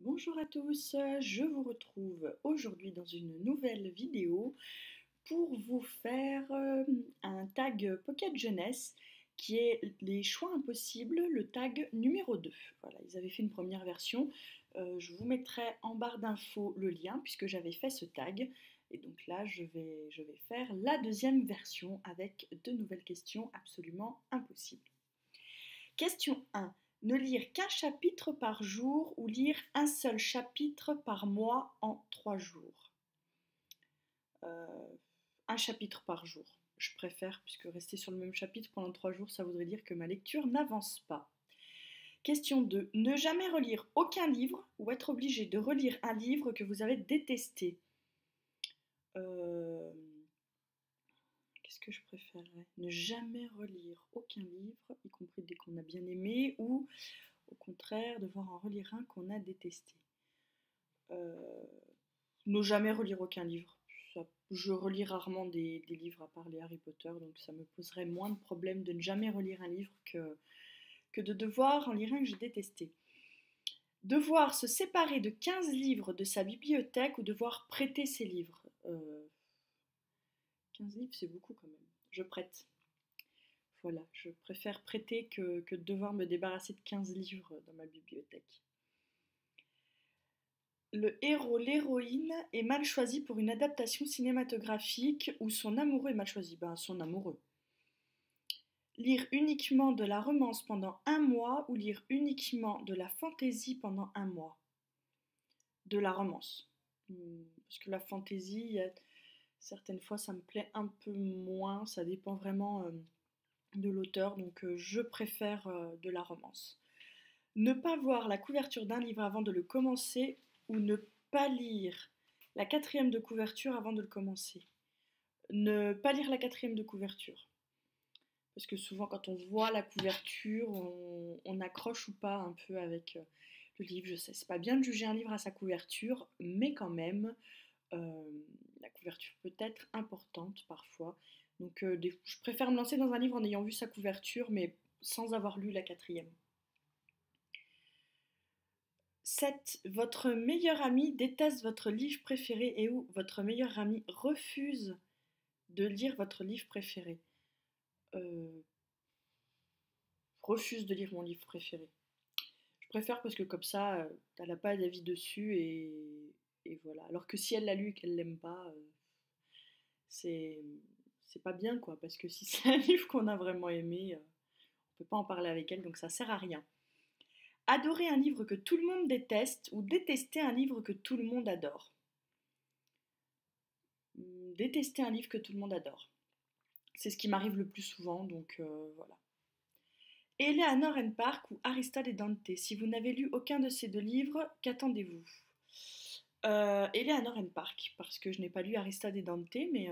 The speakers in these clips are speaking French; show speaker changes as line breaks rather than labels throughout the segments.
Bonjour à tous, je vous retrouve aujourd'hui dans une nouvelle vidéo pour vous faire un tag Pocket Jeunesse qui est les choix impossibles, le tag numéro 2. Voilà, ils avaient fait une première version, je vous mettrai en barre d'infos le lien puisque j'avais fait ce tag. Et donc là, je vais faire la deuxième version avec de nouvelles questions absolument impossibles. Question 1. Ne lire qu'un chapitre par jour ou lire un seul chapitre par mois en 3 jours. Un chapitre par jour. Je préfère, puisque rester sur le même chapitre pendant 3 jours, ça voudrait dire que ma lecture n'avance pas. Question 2. Ne jamais relire aucun livre ou être obligé de relire un livre que vous avez détesté. Qu'est-ce que je préférerais? Ne jamais relire aucun livre, y compris dès qu'on a bien aimé, ou au contraire devoir en relire un qu'on a détesté. Ne jamais relire aucun livre. Je relis rarement des livres à part les Harry Potter, donc ça me poserait moins de problèmes de ne jamais relire un livre que de devoir en lire un que j'ai détesté. Devoir se séparer de 15 livres de sa bibliothèque ou devoir prêter ses livres. 15 livres, c'est beaucoup quand même. Je prête. Voilà, je préfère prêter que de devoir me débarrasser de 15 livres dans ma bibliothèque. Le héros, l'héroïne est mal choisi pour une adaptation cinématographique ou son amoureux est mal choisi. Ben, son amoureux. Lire uniquement de la romance pendant un mois ou lire uniquement de la fantaisie pendant un mois. De la romance. Parce que la fantaisie, certaines fois ça me plaît un peu moins, ça dépend vraiment de l'auteur, donc je préfère de la romance. Ne pas voir la couverture d'un livre avant de le commencer ou ne pas lire la quatrième de couverture avant de le commencer. Ne pas lire la quatrième de couverture. Parce que souvent quand on voit la couverture, on accroche ou pas un peu avec le livre. Je sais, c'est pas bien de juger un livre à sa couverture, mais quand même, la couverture peut être importante parfois. Donc je préfère me lancer dans un livre en ayant vu sa couverture, mais sans avoir lu la quatrième. 7. Votre meilleur ami déteste votre livre préféré et ou votre meilleur ami refuse de lire votre livre préféré. Refuse de lire mon livre préféré. Je préfère parce que comme ça, elle n'a pas d'avis dessus et voilà. Alors que si elle l'a lu et qu'elle l'aime pas, c'est pas bien quoi. Parce que si c'est un livre qu'on a vraiment aimé, on peut pas en parler avec elle, donc ça sert à rien. Adorer un livre que tout le monde déteste ou détester un livre que tout le monde adore. Détester un livre que tout le monde adore. C'est ce qui m'arrive le plus souvent, donc voilà. Eleanor and Park ou Aristide et Dante. Si vous n'avez lu aucun de ces deux livres, qu'attendez-vous? Eleanor and Park, parce que je n'ai pas lu Aristide et Dante, mais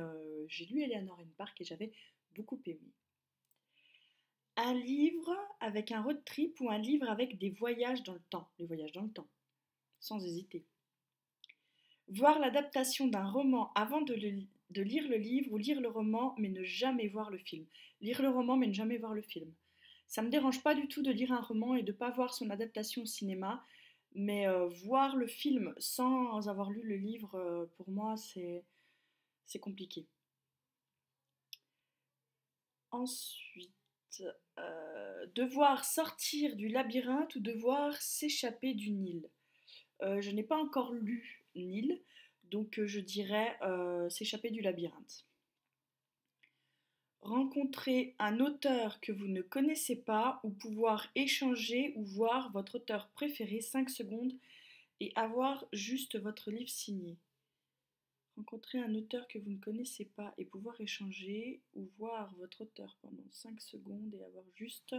j'ai lu Eleanor and Park et j'avais beaucoup aimé. Un livre avec un road trip ou un livre avec des voyages dans le temps. Les voyages dans le temps, sans hésiter. Voir l'adaptation d'un roman avant de lire le livre ou lire le roman mais ne jamais voir le film. Lire le roman mais ne jamais voir le film. Ça me dérange pas du tout de lire un roman et de ne pas voir son adaptation au cinéma, mais voir le film sans avoir lu le livre, pour moi, c'est compliqué. Ensuite, devoir sortir du labyrinthe ou devoir s'échapper du Nil. Je n'ai pas encore lu Nil, donc je dirais s'échapper du labyrinthe. Rencontrer un auteur que vous ne connaissez pas ou pouvoir échanger ou voir votre auteur préféré 5 secondes et avoir juste votre livre signé. Rencontrer un auteur que vous ne connaissez pas et pouvoir échanger ou voir votre auteur pendant 5 secondes et avoir juste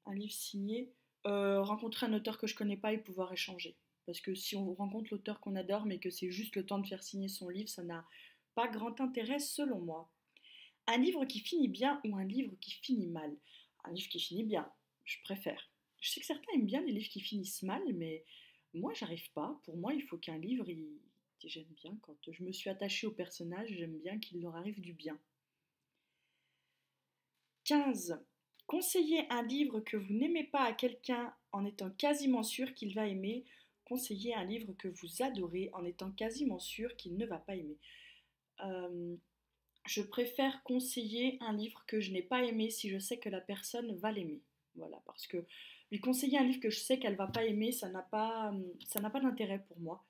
un livre signé. Rencontrer un auteur que je ne connais pas et pouvoir échanger. Parce que si on rencontre l'auteur qu'on adore mais que c'est juste le temps de faire signer son livre, ça n'a pas grand intérêt selon moi. Un livre qui finit bien ou un livre qui finit mal? Un livre qui finit bien, je préfère. Je sais que certains aiment bien les livres qui finissent mal, mais moi j'arrive pas. Pour moi, il faut qu'un livre, j'aime bien quand je me suis attachée au personnage, j'aime bien qu'il leur arrive du bien. 15. Conseiller un livre que vous n'aimez pas à quelqu'un en étant quasiment sûr qu'il va aimer conseiller un livre que vous adorez en étant quasiment sûr qu'il ne va pas aimer. Euh, je préfère conseiller un livre que je n'ai pas aimé si je sais que la personne va l'aimer. Voilà, parce que lui conseiller un livre que je sais qu'elle va pas aimer, ça n'a pas d'intérêt pour moi.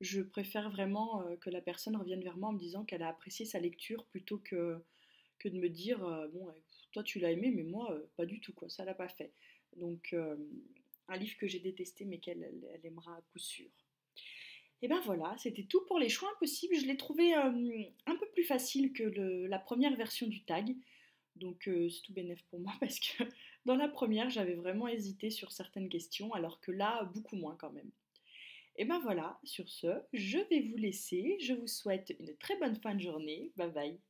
Je préfère vraiment que la personne revienne vers moi en me disant qu'elle a apprécié sa lecture plutôt que de me dire bon, toi tu l'as aimé, mais moi pas du tout, quoi, ça l'a pas fait. Donc, un livre que j'ai détesté, mais elle aimera à coup sûr. Et ben voilà, c'était tout pour les choix impossibles. Je l'ai trouvé un peu plus facile que la première version du tag. Donc c'est tout bénef pour moi parce que dans la première, j'avais vraiment hésité sur certaines questions, alors que là, beaucoup moins quand même. Et ben voilà, sur ce, je vais vous laisser. Je vous souhaite une très bonne fin de journée. Bye bye.